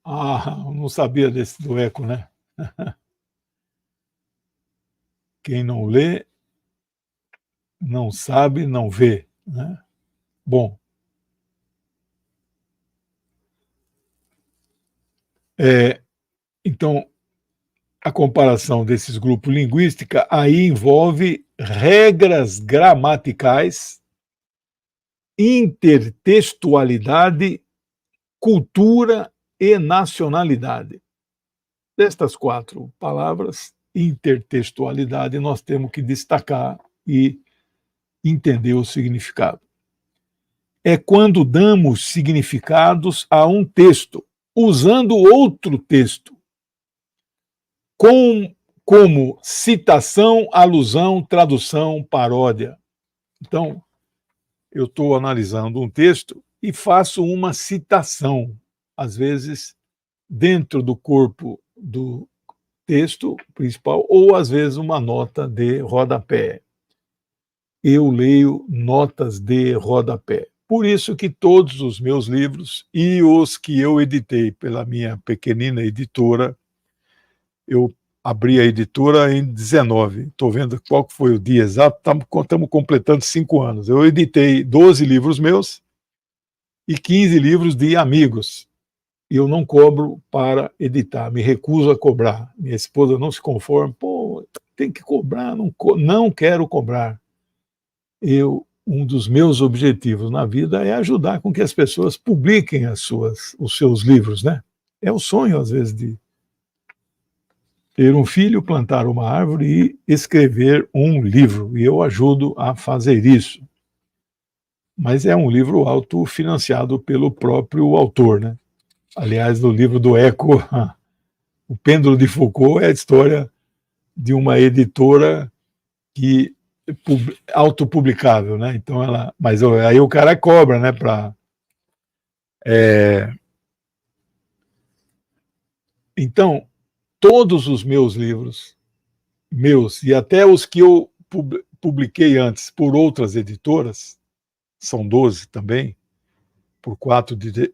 não sabia desse do eco, né? Quem não lê, não sabe, não vê, né? Bom, então, a comparação desses grupos linguísticos aí envolve regras gramaticais, intertextualidade, cultura e nacionalidade. Destas 4 palavras, intertextualidade, nós temos que destacar e entender o significado. É quando damos significados a um texto, usando outro texto, como citação, alusão, tradução, paródia. Então, eu estou analisando um texto e faço uma citação, às vezes dentro do corpo do texto principal, ou às vezes uma nota de rodapé. Eu leio notas de rodapé. Por isso que todos os meus livros e os que eu editei pela minha pequenina editora, eu abri a editora em 19. Estou vendo qual foi o dia exato, estamos completando 5 anos. Eu editei 12 livros meus e 15 livros de amigos. E eu não cobro para editar, me recuso a cobrar. Minha esposa não se conforma, tem que cobrar, não quero cobrar. Um dos meus objetivos na vida é ajudar com que as pessoas publiquem os seus livros, né? É o sonho, às vezes, de ter um filho, plantar uma árvore e escrever um livro, e eu ajudo a fazer isso. Mas é um livro autofinanciado pelo próprio autor, né? Aliás, no livro do Eco, O Pêndulo de Foucault é a história de uma editora que autopublicável, né? Então mas aí o cara cobra, né? Então, todos os meus livros, e até os que eu publiquei antes por outras editoras, são 12 também, por 4 de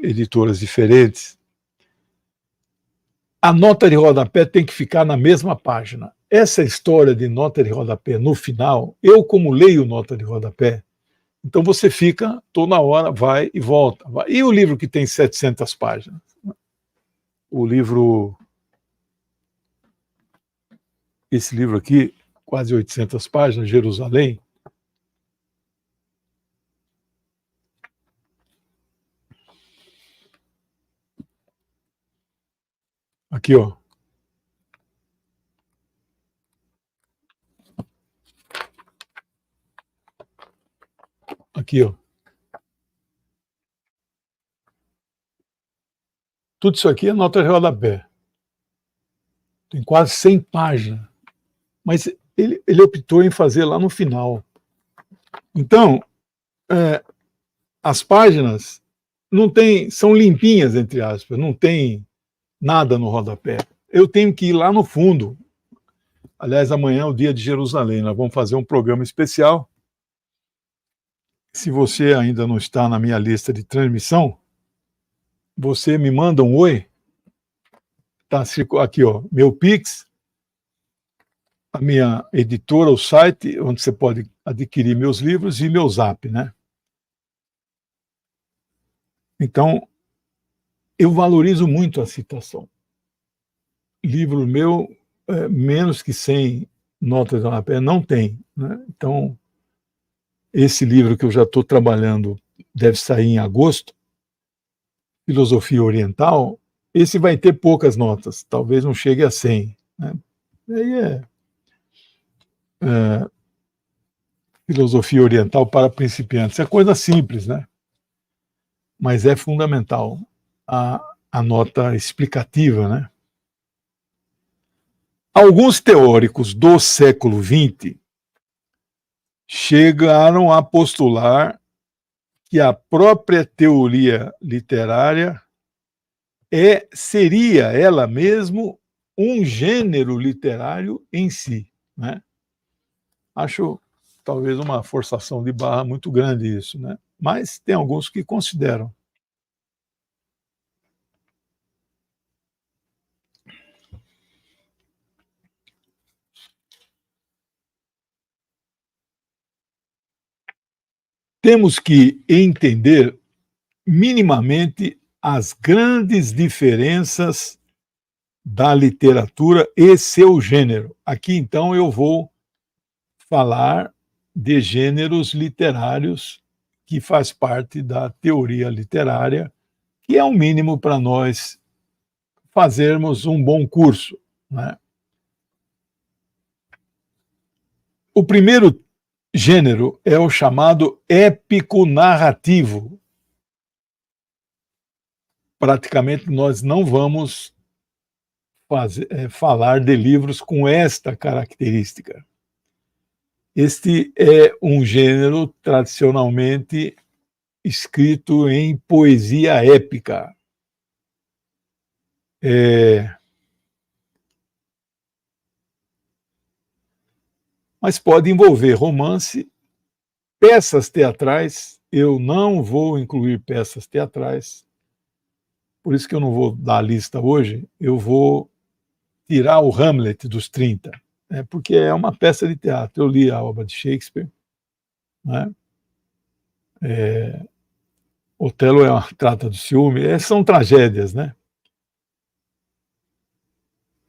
editoras diferentes, a nota de rodapé tem que ficar na mesma página. Essa história de nota de rodapé no final, eu como leio nota de rodapé, então você fica toda hora, vai e volta. Vai. E o livro que tem 700 páginas? O livro, esse livro aqui, quase 800 páginas, Jerusalém. Aqui, ó. Aqui, ó. Tudo isso aqui é nota de rodapé. Tem quase 100 páginas. Mas ele optou em fazer lá no final. Então, as páginas não tem, são limpinhas, entre aspas, não tem nada no rodapé. Eu tenho que ir lá no fundo. Aliás, amanhã é o dia de Jerusalém, nós vamos fazer um programa especial. Se você ainda não está na minha lista de transmissão, você me manda um oi. Tá aqui, ó, meu Pix, a minha editora, o site, onde você pode adquirir meus livros e meu Zap, né? Então, eu valorizo muito a citação. Livro meu, menos que 100 notas de rodapé, não tem, né? Então, esse livro que eu já estou trabalhando deve sair em agosto, Filosofia Oriental, esse vai ter poucas notas, talvez não chegue a 100. Né? Aí Filosofia Oriental para principiantes. É coisa simples, né? Mas é fundamental a nota explicativa, né? Alguns teóricos do século XX chegaram a postular que a própria teoria literária seria ela mesmo um gênero literário em si, né? Acho talvez uma forçação de barra muito grande isso, né? Mas tem alguns que consideram. Temos que entender minimamente as grandes diferenças da literatura e seu gênero. Aqui, então, eu vou falar de gêneros literários que faz parte da teoria literária, que é o mínimo para nós fazermos um bom curso, né? O primeiro gênero é o chamado épico narrativo. Praticamente nós não vamos falar de livros com esta característica. Este é um gênero tradicionalmente escrito em poesia épica. Mas pode envolver romance, peças teatrais. Eu não vou incluir peças teatrais, por isso que eu não vou dar a lista hoje. Eu vou tirar o Hamlet dos 30, né, porque é uma peça de teatro. Eu li a obra de Shakespeare, né? Otelo trata do ciúme, são tragédias, né?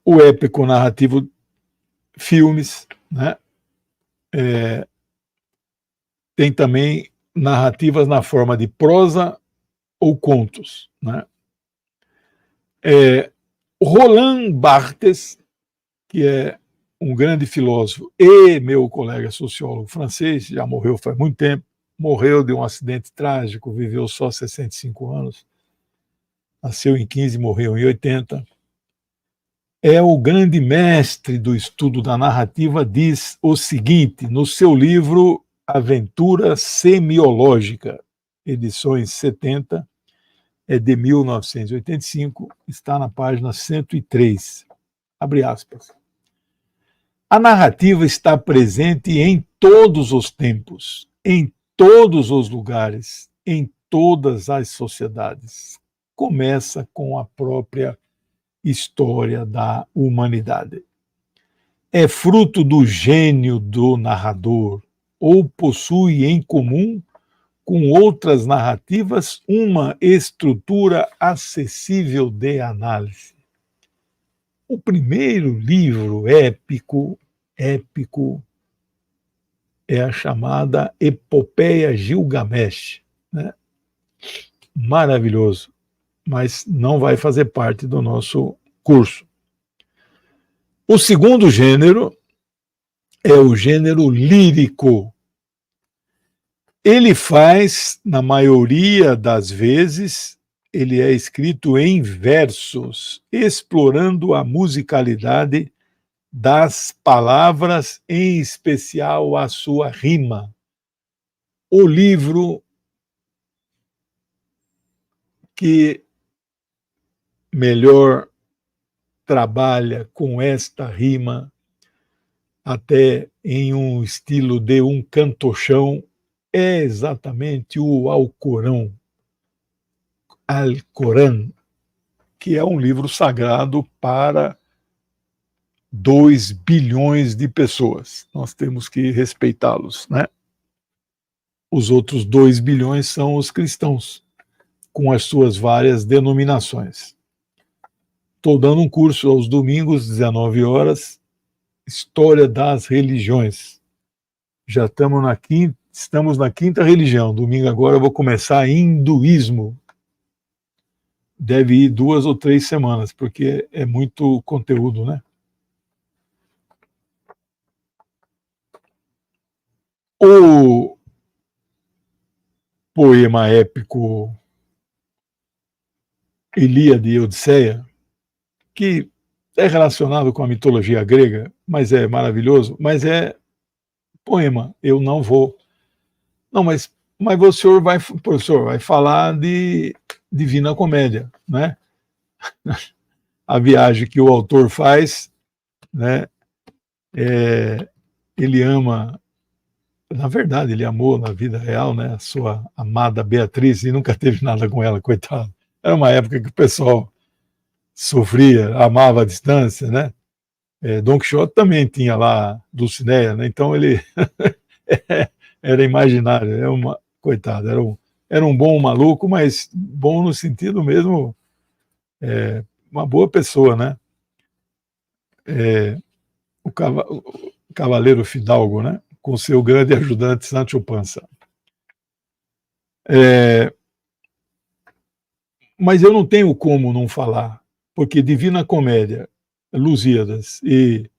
O épico narrativo, filmes, né? Tem também narrativas na forma de prosa ou contos, né? Roland Barthes, que é um grande filósofo e meu colega sociólogo francês, já morreu faz muito tempo, morreu de um acidente trágico, viveu só 65 anos, nasceu em 15, morreu em 80. É o grande mestre do estudo da narrativa, diz o seguinte, no seu livro Aventura Semiológica, edições 70, é de 1985, está na página 103. Abre aspas. A narrativa está presente em todos os tempos, em todos os lugares, em todas as sociedades. Começa com a própria história da humanidade. É fruto do gênio do narrador ou possui em comum com outras narrativas uma estrutura acessível de análise. O primeiro livro épico é a chamada Epopeia Gilgamesh, né? Maravilhoso, mas não vai fazer parte do nosso curso. O segundo gênero é o gênero lírico. Ele faz, na maioria das vezes, ele é escrito em versos, explorando a musicalidade das palavras, em especial a sua rima. O livro que melhor trabalha com esta rima, até em um estilo de um cantochão, é exatamente o Alcorão, Alcorão, que é um livro sagrado para 2 bilhões de pessoas. Nós temos que respeitá-los, né? Os outros 2 bilhões são os cristãos, com as suas várias denominações. Estou dando um curso aos domingos, 19 horas, História das Religiões. Já estamos na quinta religião. Domingo agora eu vou começar hinduísmo. Deve ir 2 ou 3 semanas, porque é muito conteúdo, né? O poema épico Ilíada e Odisseia, que é relacionado com a mitologia grega, mas é maravilhoso, mas é poema. Eu não vou. Não, mas o senhor vai, professor, vai falar de Divina Comédia, né? A viagem que o autor faz, né? Ele ama, na verdade, ele amou na vida real, né? A sua amada Beatriz e nunca teve nada com ela, coitado. Era uma época que o pessoal sofria, amava à distância, né? Don Quixote também tinha lá Dulcinea, né? Então ele era imaginário, coitado, era um bom maluco, mas bom no sentido mesmo, uma boa pessoa, né? O cavaleiro fidalgo, né? Com seu grande ajudante Sancho Panza. Mas eu não tenho como não falar, porque Divina Comédia, Lusíadas e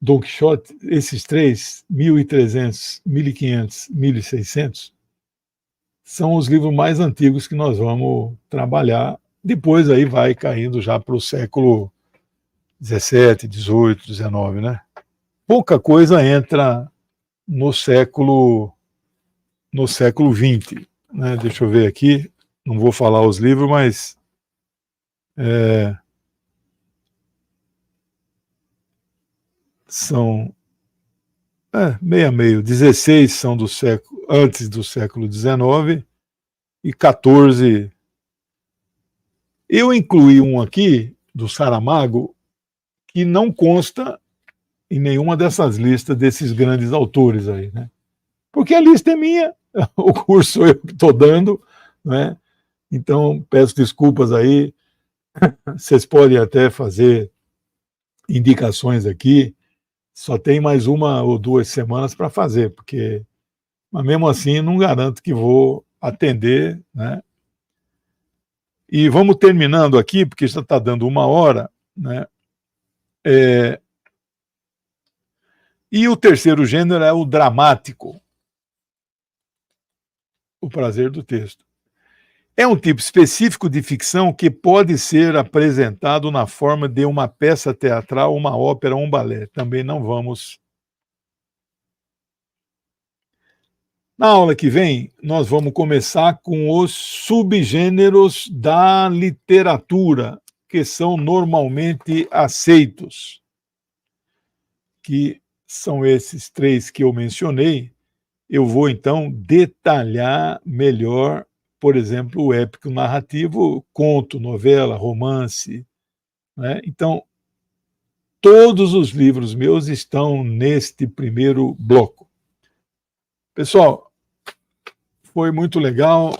Don Quixote, esses três, 1300, 1500, 1600, são os livros mais antigos que nós vamos trabalhar. Depois aí vai caindo já para o século 17, 18, 19, né? Pouca coisa entra no século 20, né? Deixa eu ver aqui, não vou falar os livros, mas são meio a meio. 16 são antes do século 19 e 14. Eu incluí um aqui do Saramago que não consta em nenhuma dessas listas desses grandes autores aí, né? Porque a lista é minha, o curso eu estou dando, né? Então peço desculpas aí. Vocês podem até fazer indicações aqui. Só tem mais 1 ou 2 semanas para fazer, mas mesmo assim não garanto que vou atender, né? E vamos terminando aqui, porque já está dando 1 hora, né? E o terceiro gênero é o dramático, o prazer do texto. É um tipo específico de ficção que pode ser apresentado na forma de uma peça teatral, uma ópera ou um balé. Também não vamos. Na aula que vem, nós vamos começar com os subgêneros da literatura, que são normalmente aceitos, que são esses 3 que eu mencionei. Eu vou, então, detalhar melhor, por exemplo, o épico narrativo, conto, novela, romance, né? Então, todos os livros meus estão neste primeiro bloco. Pessoal, foi muito legal,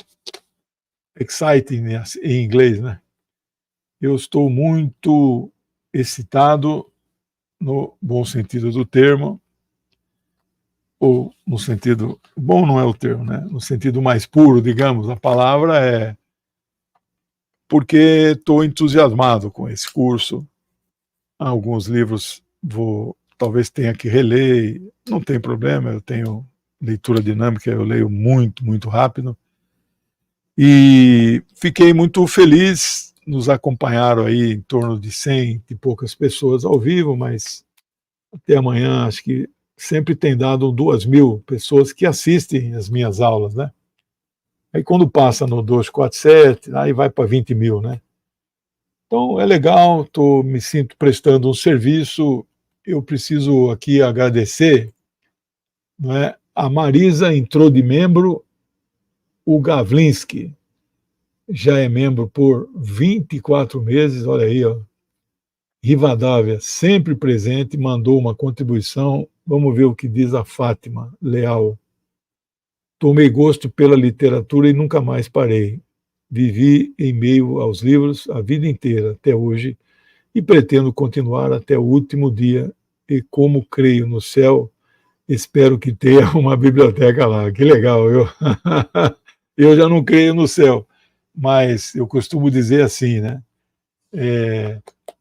exciting em inglês, né? Eu estou muito excitado, no bom sentido do termo, ou no sentido, bom não é o termo, né? No sentido mais puro, digamos, a palavra é porque estou entusiasmado com esse curso. Alguns livros talvez tenha que reler, não tem problema, eu tenho leitura dinâmica, eu leio muito, muito rápido. E fiquei muito feliz, nos acompanharam aí em torno de 100 e poucas pessoas ao vivo, mas até amanhã acho que sempre tem dado 2.000 pessoas que assistem as minhas aulas, né? Aí quando passa no 247, aí vai para 20 mil, né? Então é legal, me sinto prestando um serviço. Eu preciso aqui agradecer, não é? A Marisa entrou de membro, o Gavlinski já é membro por 24 meses, olha aí, ó. Rivadavia, sempre presente, mandou uma contribuição. Vamos ver o que diz a Fátima Leal. Tomei gosto pela literatura e nunca mais parei. Vivi em meio aos livros a vida inteira, até hoje, e pretendo continuar até o último dia. E como creio no céu, espero que tenha uma biblioteca lá. Que legal, eu já não creio no céu, mas eu costumo dizer assim, né?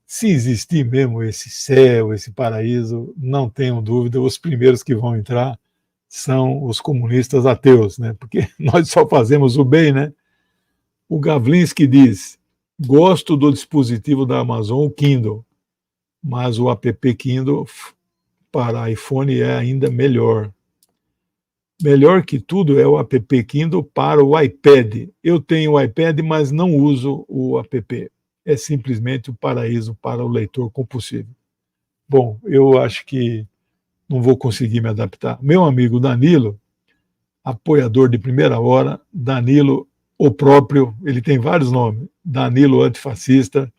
Se existir mesmo esse céu, esse paraíso, não tenham dúvida, os primeiros que vão entrar são os comunistas ateus, né? Porque nós só fazemos o bem, né? O Gavlinski diz: gosto do dispositivo da Amazon, o Kindle, mas o app Kindle para iPhone é ainda melhor. Melhor que tudo é o app Kindle para o iPad. Eu tenho o iPad, mas não uso o app. É simplesmente o paraíso para o leitor compulsivo. Bom, eu acho que não vou conseguir me adaptar. Meu amigo Danilo, apoiador de primeira hora, Danilo, o próprio, ele tem vários nomes, Danilo Antifascista,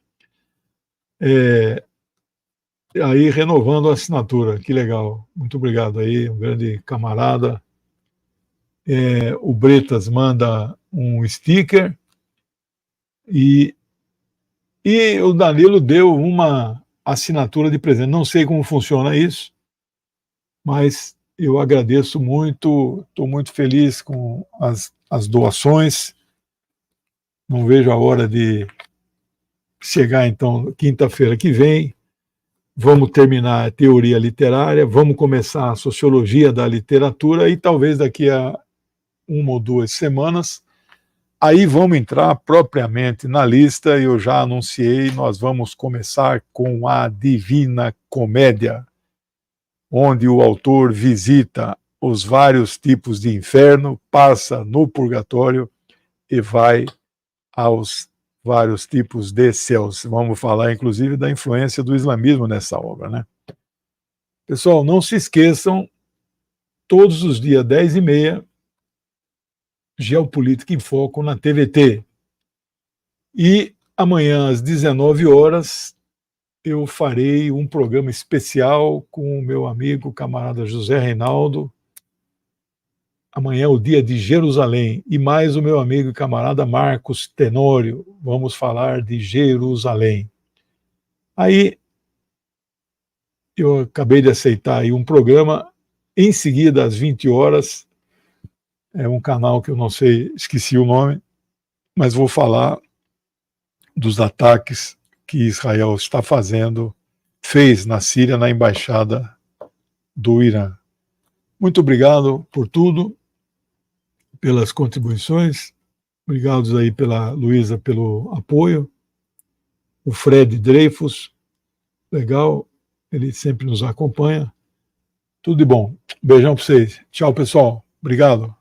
aí renovando a assinatura, que legal, muito obrigado aí, um grande camarada. O Bretas manda um sticker e o Danilo deu uma assinatura de presente. Não sei como funciona isso, mas eu agradeço muito, estou muito feliz com as doações. Não vejo a hora de chegar, então, quinta-feira que vem. Vamos terminar a teoria literária, vamos começar a sociologia da literatura e talvez daqui a 1 ou 2 semanas, aí vamos entrar propriamente na lista. Eu já anunciei, nós vamos começar com a Divina Comédia, onde o autor visita os vários tipos de inferno, passa no purgatório e vai aos vários tipos de céus. Vamos falar, inclusive, da influência do islamismo nessa obra, né? Pessoal, não se esqueçam, todos os dias, 10h30, Geopolítica em Foco na TVT. E amanhã, às 19 horas, eu farei um programa especial com o meu amigo, camarada José Reinaldo. Amanhã é o dia de Jerusalém, e mais o meu amigo e camarada Marcos Tenório. Vamos falar de Jerusalém. Aí, eu acabei de aceitar aí um programa, em seguida, às 20 horas, é um canal que eu não sei, esqueci o nome, mas vou falar dos ataques que Israel está fez na Síria, na embaixada do Irã. Muito obrigado por tudo, pelas contribuições. Obrigado aí pela Luísa pelo apoio. O Fred Dreyfus, legal, ele sempre nos acompanha. Tudo de bom. Beijão para vocês. Tchau, pessoal. Obrigado.